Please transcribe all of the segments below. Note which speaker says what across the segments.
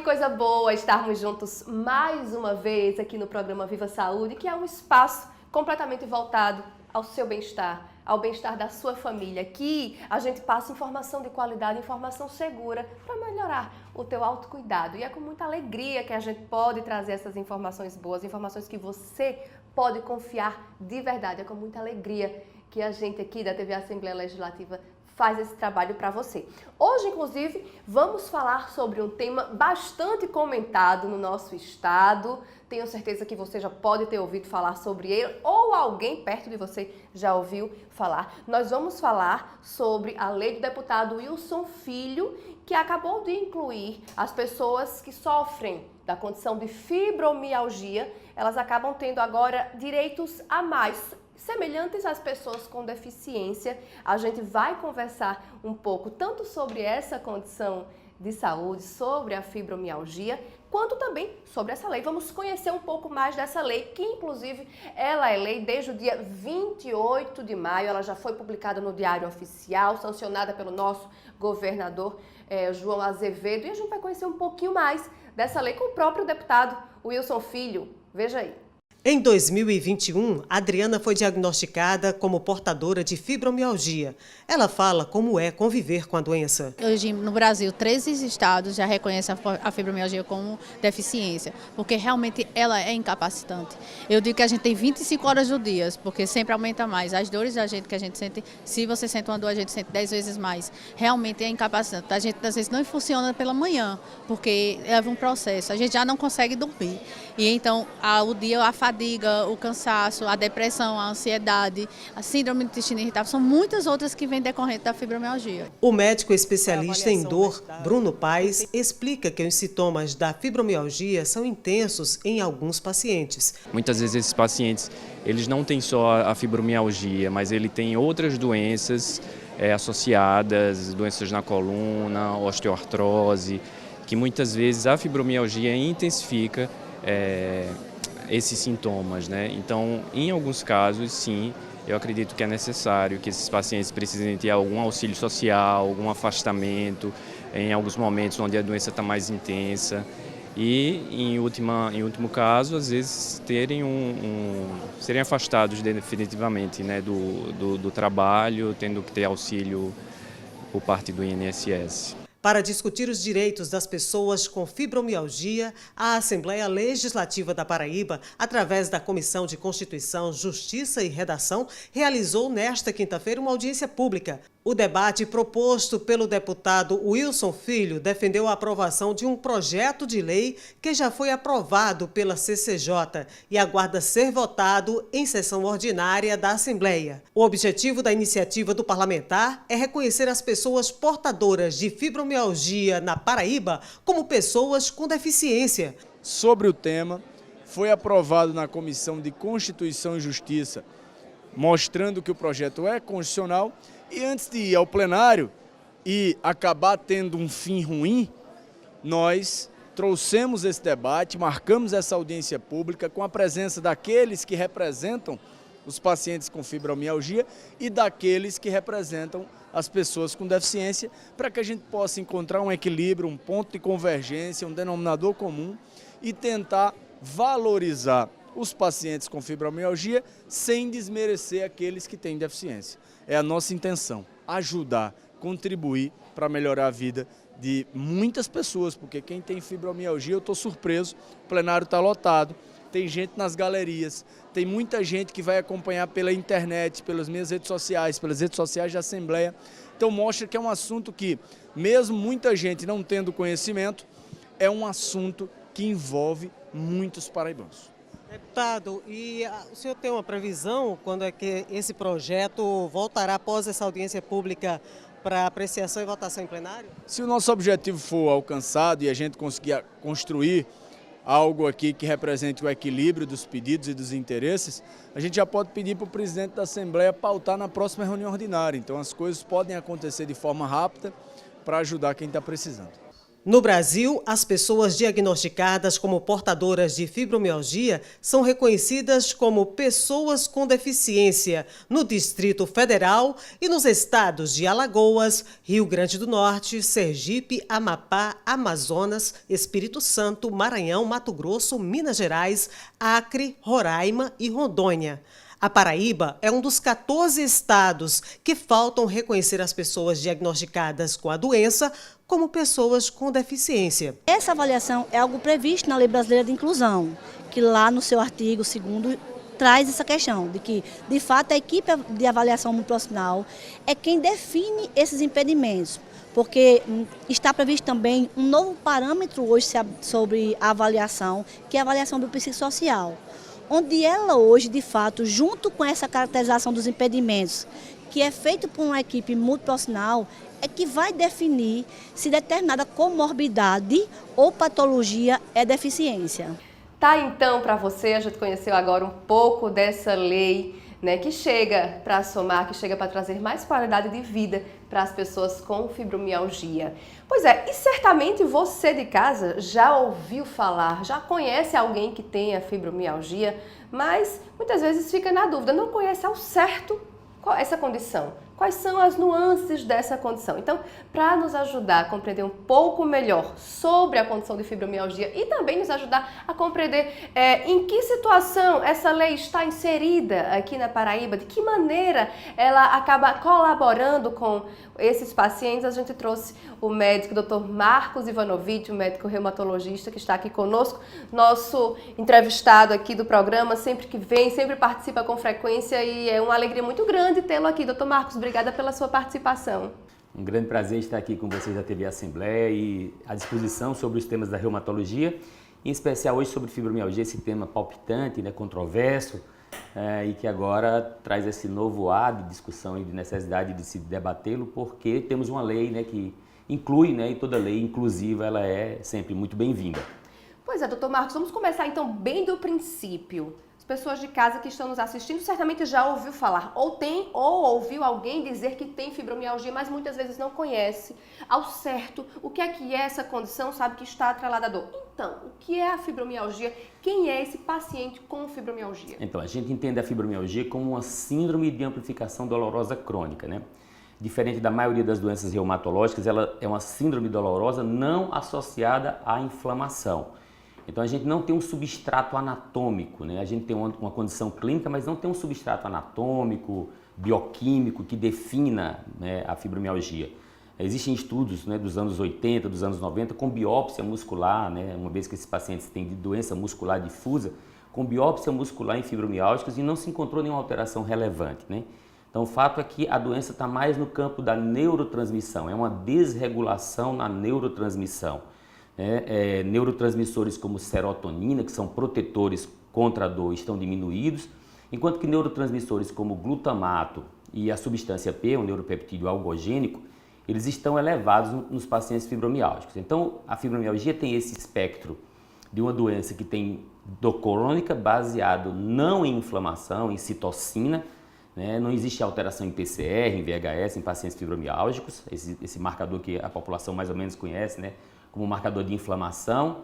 Speaker 1: que coisa boa estarmos juntos mais uma vez aqui no programa Viva Saúde, que é um espaço completamente voltado ao seu bem-estar, ao bem-estar da sua família. Aqui a gente passa informação de qualidade, informação segura para melhorar o teu autocuidado. E é com muita alegria que a gente pode trazer essas informações boas, informações que você pode confiar de verdade. É com muita alegria que a gente aqui da TV Assembleia Legislativa faz esse trabalho para você. Hoje, inclusive, vamos falar sobre um tema bastante comentado no nosso estado. Tenho certeza que você já pode ter ouvido falar sobre ele ou alguém perto de você já ouviu falar. Nós vamos falar sobre a lei do deputado Wilson Filho, que acabou de incluir as pessoas que sofrem da condição de fibromialgia. Elas acabam tendo agora direitos a mais, semelhantes às pessoas com deficiência. A gente vai conversar um pouco tanto sobre essa condição de saúde, sobre a fibromialgia, quanto também sobre essa lei. Vamos conhecer um pouco mais dessa lei, que inclusive ela é lei desde o dia 28 de maio, ela já foi publicada no Diário Oficial, sancionada pelo nosso governador João Azevedo, e a gente vai conhecer um pouquinho mais dessa lei com o próprio deputado Wilson Filho. Veja aí.
Speaker 2: Em 2021, Adriana foi diagnosticada como portadora de fibromialgia. Ela fala como é conviver com a doença.
Speaker 3: Hoje, no Brasil, 13 estados já reconhecem a fibromialgia como deficiência, porque realmente ela é incapacitante. Eu digo que a gente tem 25 horas do dia, porque sempre aumenta mais. As dores da gente que a gente sente, se você sente uma dor, a gente sente 10 vezes mais. Realmente é incapacitante. A gente, às vezes, não funciona pela manhã, porque leva um processo. A gente já não consegue dormir. E então, o dia, a fadiga, o cansaço, a depressão, a ansiedade, a síndrome do intestino irritável, são muitas outras que vêm decorrente da fibromialgia.
Speaker 2: O médico especialista em dor, Bruno Paes, explica que os sintomas da fibromialgia são intensos em alguns pacientes.
Speaker 4: Muitas vezes esses pacientes, eles não têm só a fibromialgia, mas ele tem outras doenças associadas, doenças na coluna, osteoartrose, que muitas vezes a fibromialgia intensifica esses sintomas, né? Então, em alguns casos, sim, eu acredito que é necessário que esses pacientes precisem ter algum auxílio social, algum afastamento, em alguns momentos onde a doença está mais intensa. E, em último caso, às vezes, serem afastados definitivamente, né, do trabalho, tendo que ter auxílio por parte do INSS.
Speaker 2: Para discutir os direitos das pessoas com fibromialgia, a Assembleia Legislativa da Paraíba, através da Comissão de Constituição, Justiça e Redação, realizou nesta quinta-feira uma audiência pública. O debate proposto pelo deputado Wilson Filho defendeu a aprovação de um projeto de lei que já foi aprovado pela CCJ e aguarda ser votado em sessão ordinária da Assembleia. O objetivo da iniciativa do parlamentar é reconhecer as pessoas portadoras de fibromialgia na Paraíba como pessoas com deficiência.
Speaker 5: Sobre o tema, foi aprovado na Comissão de Constituição e Justiça, mostrando que o projeto é constitucional. E antes de ir ao plenário e acabar tendo um fim ruim, nós trouxemos esse debate, marcamos essa audiência pública com a presença daqueles que representam os pacientes com fibromialgia e daqueles que representam as pessoas com deficiência, para que a gente possa encontrar um equilíbrio, um ponto de convergência, um denominador comum e tentar valorizar os pacientes com fibromialgia sem desmerecer aqueles que têm deficiência. É a nossa intenção, ajudar, contribuir para melhorar a vida de muitas pessoas, porque quem tem fibromialgia, eu estou surpreso, o plenário está lotado, tem gente nas galerias, tem muita gente que vai acompanhar pela internet, pelas minhas redes sociais, pelas redes sociais da Assembleia. Então mostra que é um assunto que, mesmo muita gente não tendo conhecimento, é um assunto que envolve muitos paraibanos.
Speaker 2: Deputado, e o senhor tem uma previsão quando é que esse projeto voltará após essa audiência pública para apreciação e votação em plenário?
Speaker 5: Se o nosso objetivo for alcançado e a gente conseguir construir algo aqui que represente o equilíbrio dos pedidos e dos interesses, a gente já pode pedir para o presidente da Assembleia pautar na próxima reunião ordinária. Então as coisas podem acontecer de forma rápida para ajudar quem está precisando.
Speaker 2: No Brasil, as pessoas diagnosticadas como portadoras de fibromialgia são reconhecidas como pessoas com deficiência no Distrito Federal e nos estados de Alagoas, Rio Grande do Norte, Sergipe, Amapá, Amazonas, Espírito Santo, Maranhão, Mato Grosso, Minas Gerais, Acre, Roraima e Rondônia. A Paraíba é um dos 14 estados que faltam reconhecer as pessoas diagnosticadas com a doença como pessoas com deficiência.
Speaker 6: Essa avaliação é algo previsto na Lei Brasileira de Inclusão, que lá no seu artigo 2º traz essa questão de que, de fato, a equipe de avaliação multiprofissional é quem define esses impedimentos, porque está previsto também um novo parâmetro hoje sobre a avaliação, que é a avaliação biopsicossocial, onde ela hoje, de fato, junto com essa caracterização dos impedimentos, que é feito por uma equipe multiprofissional, é que vai definir se determinada comorbidade ou patologia é deficiência.
Speaker 1: Tá, então, para você, a gente conheceu agora um pouco dessa lei, né, que chega para somar, que chega para trazer mais qualidade de vida para as pessoas com fibromialgia. Pois é, e certamente você de casa já ouviu falar, já conhece alguém que tenha fibromialgia, mas muitas vezes fica na dúvida, não conhece ao certo qual é essa condição. Quais são as nuances dessa condição? Então, para nos ajudar a compreender um pouco melhor sobre a condição de fibromialgia e também nos ajudar a compreender em que situação essa lei está inserida aqui na Paraíba, de que maneira ela acaba colaborando com esses pacientes, a gente trouxe o médico Dr. Marcos Ivanovic, um médico reumatologista que está aqui conosco, nosso entrevistado aqui do programa, sempre que vem, sempre participa com frequência e é uma alegria muito grande tê-lo aqui. Dr. Marcos, obrigada pela sua participação.
Speaker 7: Um grande prazer estar aqui com vocês da TV Assembleia e à disposição sobre os temas da reumatologia, em especial hoje sobre fibromialgia, esse tema palpitante, né, controverso, e que agora traz esse novo ar de discussão e de necessidade de se debatê-lo, porque temos uma lei, né, que inclui, né, e toda lei inclusiva ela é sempre muito bem-vinda.
Speaker 1: Pois é, doutor Marcos, vamos começar então bem do princípio. As pessoas de casa que estão nos assistindo certamente já ouviu falar, ou ouviu alguém dizer que tem fibromialgia, mas muitas vezes não conhece ao certo o que é essa condição, sabe que está atrelada à dor. Então, o que é a fibromialgia? Quem é esse paciente com fibromialgia?
Speaker 7: Então, a gente entende a fibromialgia como uma síndrome de amplificação dolorosa crônica, né? Diferente da maioria das doenças reumatológicas, ela é uma síndrome dolorosa não associada à inflamação. Então a gente não tem um substrato anatômico, né? A gente tem uma condição clínica, mas não tem um substrato anatômico, bioquímico que defina, né, a fibromialgia. Existem estudos, né, dos anos 80, dos anos 90 com biópsia muscular, né, uma vez que esses pacientes têm doença muscular difusa, com biópsia muscular em fibromialgicos e não se encontrou nenhuma alteração relevante, né? Então o fato é que a doença está mais no campo da neurotransmissão, é uma desregulação na neurotransmissão. Neurotransmissores como serotonina, que são protetores contra a dor, estão diminuídos, enquanto que neurotransmissores como glutamato e a substância P, o neuropeptídeo algogênico, eles estão elevados nos pacientes fibromialgicos. Então, a fibromialgia tem esse espectro de uma doença que tem dor crônica baseado não em inflamação, em citocina, né? Não existe alteração em PCR, em VHS, em pacientes fibromialgicos, esse marcador que a população mais ou menos conhece, né, como marcador de inflamação,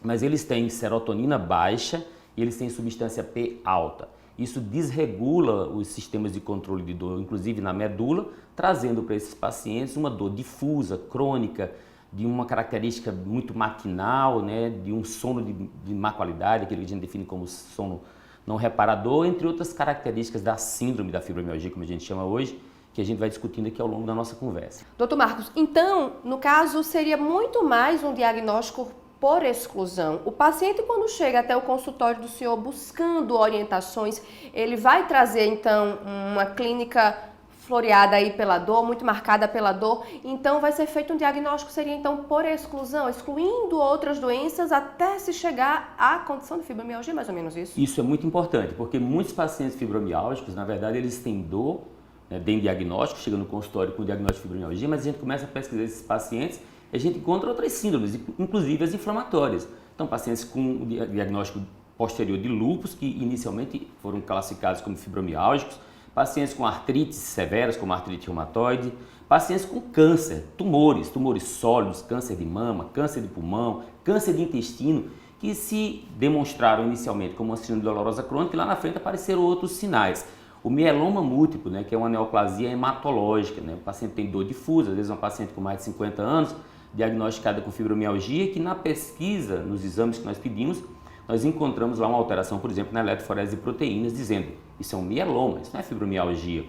Speaker 7: mas eles têm serotonina baixa e eles têm substância P alta. Isso desregula os sistemas de controle de dor, inclusive na medula, trazendo para esses pacientes uma dor difusa, crônica, de uma característica muito matinal, né, de um sono de má qualidade, aquele que a gente define como sono não reparador, entre outras características da síndrome da fibromialgia, como a gente chama hoje, que a gente vai discutindo aqui ao longo da nossa conversa.
Speaker 1: Doutor Marcos, então, no caso, seria muito mais um diagnóstico por exclusão. O paciente, quando chega até o consultório do senhor buscando orientações, ele vai trazer, então, uma clínica floreada aí pela dor, muito marcada pela dor, então vai ser feito um diagnóstico, seria então por exclusão, excluindo outras doenças até se chegar à condição de fibromialgia, mais ou menos isso?
Speaker 7: Isso é muito importante, porque muitos pacientes fibromiálgicos, na verdade, eles têm dor, né, tem diagnóstico, chega no consultório com diagnóstico de fibromialgia, mas a gente começa a pesquisar esses pacientes e a gente encontra outras síndromes, inclusive as inflamatórias. Então, pacientes com diagnóstico posterior de lúpus, que inicialmente foram classificados como fibromiálgicos, pacientes com artrites severas, como artrite reumatoide, pacientes com câncer, tumores sólidos, câncer de mama, câncer de pulmão, câncer de intestino, que se demonstraram inicialmente como uma síndrome dolorosa crônica e lá na frente apareceram outros sinais. O mieloma múltiplo, né, que é uma neoplasia hematológica, né, o paciente tem dor difusa, às vezes uma paciente com mais de 50 anos, diagnosticada com fibromialgia, que na pesquisa, nos exames que nós pedimos, nós encontramos lá uma alteração, por exemplo, na eletroforese de proteínas, dizendo isso é um mieloma, isso não é fibromialgia.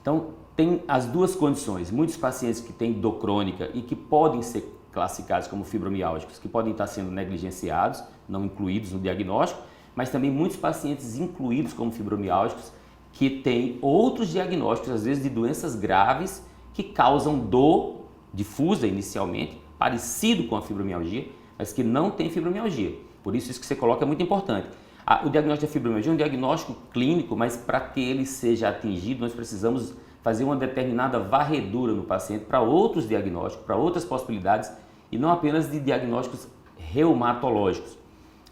Speaker 7: Então, tem as duas condições, muitos pacientes que têm dor crônica e que podem ser classificados como fibromiálgicos, que podem estar sendo negligenciados, não incluídos no diagnóstico, mas também muitos pacientes incluídos como fibromiálgicos que têm outros diagnósticos, às vezes de doenças graves, que causam dor difusa inicialmente, parecido com a fibromialgia, mas que não tem fibromialgia. Por isso que você coloca é muito importante. O diagnóstico da fibromialgia é um diagnóstico clínico, mas para que ele seja atingido, nós precisamos fazer uma determinada varredura no paciente para outros diagnósticos, para outras possibilidades, e não apenas de diagnósticos reumatológicos.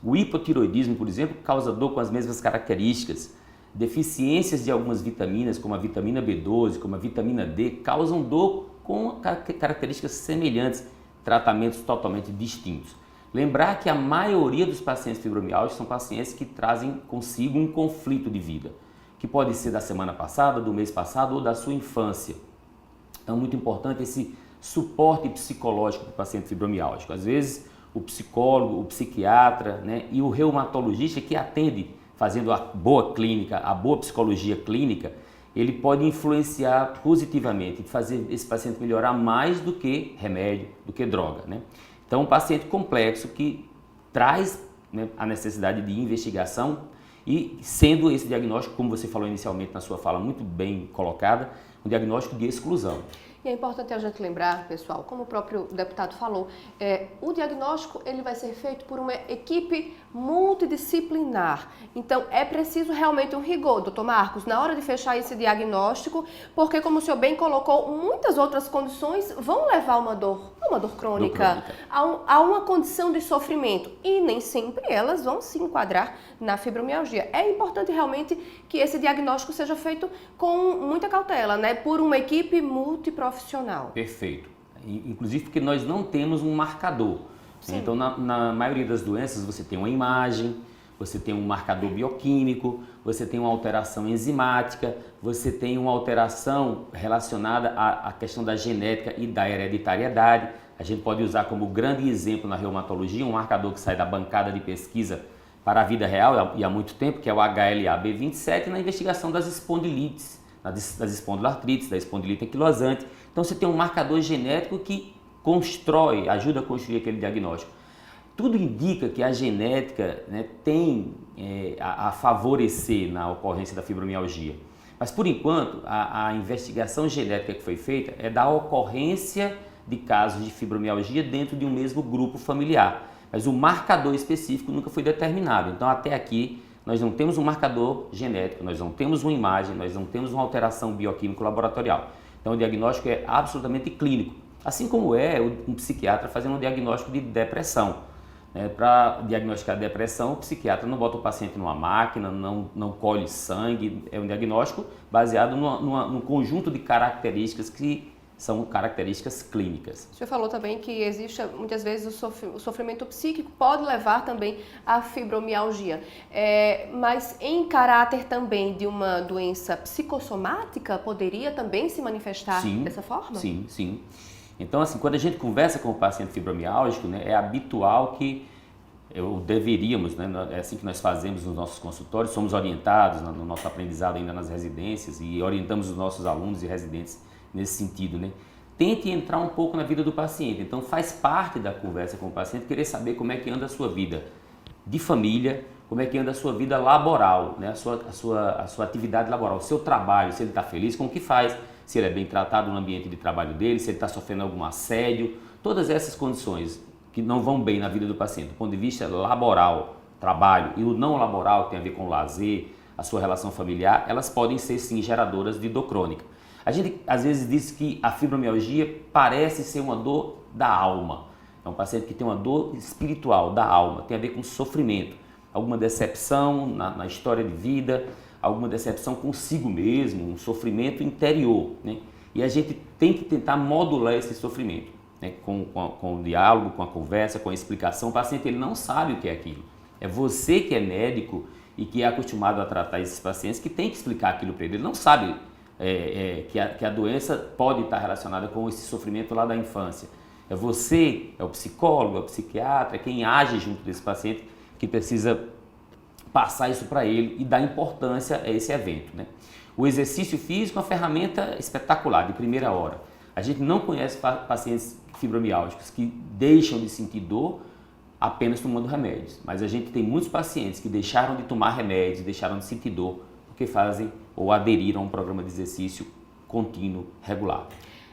Speaker 7: O hipotiroidismo, por exemplo, causa dor com as mesmas características. Deficiências de algumas vitaminas, como a vitamina B12, como a vitamina D, causam dor com características semelhantes, tratamentos totalmente distintos. Lembrar que a maioria dos pacientes fibromialgicos são pacientes que trazem consigo um conflito de vida, que pode ser da semana passada, do mês passado ou da sua infância. Então é muito importante esse suporte psicológico para o paciente fibromiálgico. Às vezes o psicólogo, o psiquiatra, né, e o reumatologista que atende fazendo a boa clínica, a boa psicologia clínica, ele pode influenciar positivamente, fazer esse paciente melhorar mais do que remédio, do que droga, né? Então, um paciente complexo que traz, né, a necessidade de investigação e sendo esse diagnóstico, como você falou inicialmente na sua fala, muito bem colocada, um diagnóstico de exclusão.
Speaker 1: E é importante a gente lembrar, pessoal, como o próprio deputado falou, o diagnóstico ele vai ser feito por uma equipe multidisciplinar. Então, é preciso realmente um rigor, doutor Marcos, na hora de fechar esse diagnóstico, porque, como o senhor bem colocou, muitas outras condições vão levar a uma dor crônica, a uma condição de sofrimento, e nem sempre elas vão se enquadrar na fibromialgia. É importante realmente que esse diagnóstico seja feito com muita cautela, né, por uma equipe multiprofissional.
Speaker 7: Perfeito. Inclusive porque nós não temos um marcador. Sim. Então, na maioria das doenças, você tem uma imagem, você tem um marcador bioquímico, você tem uma alteração enzimática, você tem uma alteração relacionada à questão da genética e da hereditariedade. A gente pode usar como grande exemplo na reumatologia um marcador que sai da bancada de pesquisa para a vida real e há muito tempo, que é o HLA-B27, na investigação das espondilites, das espondilartrites, da espondilite anquilosante. Então você tem um marcador genético que ajuda a construir aquele diagnóstico. Tudo indica que a genética, né, tem a favorecer na ocorrência da fibromialgia. Mas, por enquanto, a investigação genética que foi feita é da ocorrência de casos de fibromialgia dentro de um mesmo grupo familiar. Mas o marcador específico nunca foi determinado. Então, até aqui, nós não temos um marcador genético, nós não temos uma imagem, nós não temos uma alteração bioquímico-laboratorial. Então, o diagnóstico é absolutamente clínico. Assim como um psiquiatra fazendo um diagnóstico de depressão. Para diagnosticar depressão, o psiquiatra não bota o paciente numa máquina, não colhe sangue, é um diagnóstico baseado num conjunto de características que são características clínicas.
Speaker 1: O senhor falou também que existe, muitas vezes, o sofrimento psíquico pode levar também à fibromialgia, mas em caráter também de uma doença psicossomática, poderia também se manifestar dessa forma?
Speaker 7: Sim, sim. Então, assim, quando a gente conversa com o paciente fibromiálgico, né, é habitual que deveríamos, né, é assim que nós fazemos nos nossos consultórios, somos orientados no nosso aprendizado ainda nas residências e orientamos os nossos alunos e residentes nesse sentido, né? Tente entrar um pouco na vida do paciente. Então, faz parte da conversa com o paciente querer saber como é que anda a sua vida de família, como é que anda a sua vida laboral, né, a sua atividade laboral, o seu trabalho, se ele está feliz com o que faz, se ele é bem tratado no ambiente de trabalho dele, se ele está sofrendo algum assédio, todas essas condições que não vão bem na vida do paciente, do ponto de vista laboral, trabalho, e o não laboral, que tem a ver com o lazer, a sua relação familiar, elas podem ser sim geradoras de dor crônica. A gente às vezes diz que a fibromialgia parece ser uma dor da alma. É um paciente que tem uma dor espiritual da alma, tem a ver com sofrimento, alguma decepção na história de vida, alguma decepção consigo mesmo, um sofrimento interior, né? E a gente tem que tentar modular esse sofrimento, né? Com o diálogo, com a conversa, com a explicação. O paciente ele não sabe o que é aquilo. É você que é médico e que é acostumado a tratar esses pacientes que tem que explicar aquilo para ele. Ele não sabe que a doença pode estar relacionada com esse sofrimento lá da infância. É você, é o psicólogo, é o psiquiatra, é quem age junto desse paciente que precisa passar isso para ele e dar importância a esse evento, né? O exercício físico é uma ferramenta espetacular, de primeira hora. A gente não conhece pacientes fibromialgicos que deixam de sentir dor apenas tomando remédios, mas a gente tem muitos pacientes que deixaram de tomar remédios, deixaram de sentir dor, porque fazem ou aderiram a um programa de exercício contínuo, regular.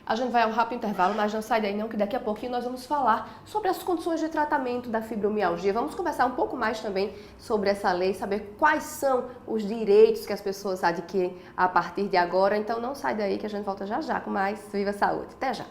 Speaker 1: A gente vai a um rápido intervalo, mas não sai daí não, que daqui a pouquinho nós vamos falar sobre as condições de tratamento da fibromialgia. Vamos conversar um pouco mais também sobre essa lei, saber quais são os direitos que as pessoas adquirem a partir de agora. Então não sai daí que a gente volta já já com mais Viva Saúde. Até já!